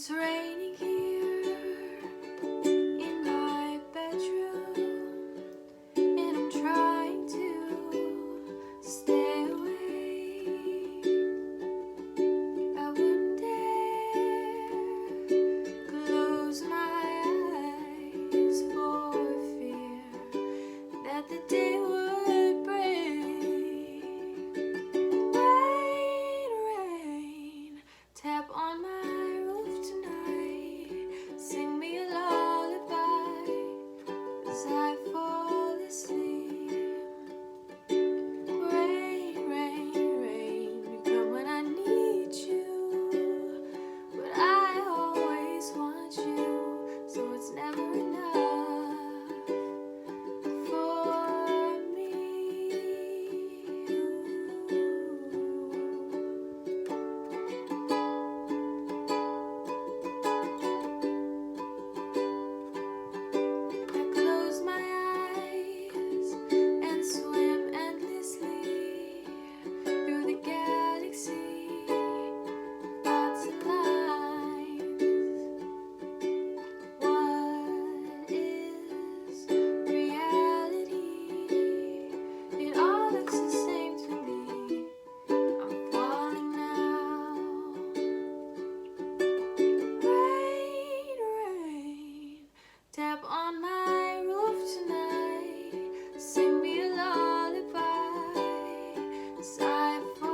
It's raining here in my bedroom, and I'm trying to stay awake. I wouldn't dare close my eyes for fear that the day would break. Rain, rain, tap on my tap on my roof tonight, sing me a lullaby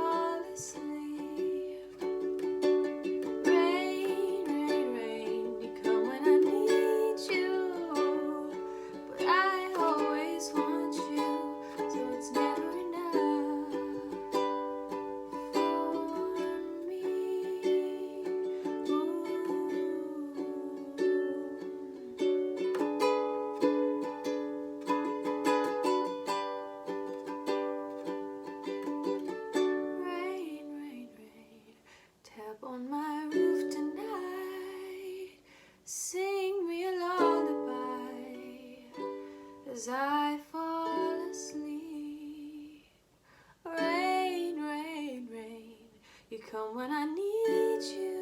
as I fall asleep. Rain, rain, rain, you come when I need you, but I always want you, so it's never enough for me. Tap on my roof tonight, sing me a lullaby as I fall asleep. Rain, rain, rain, you come when I need you.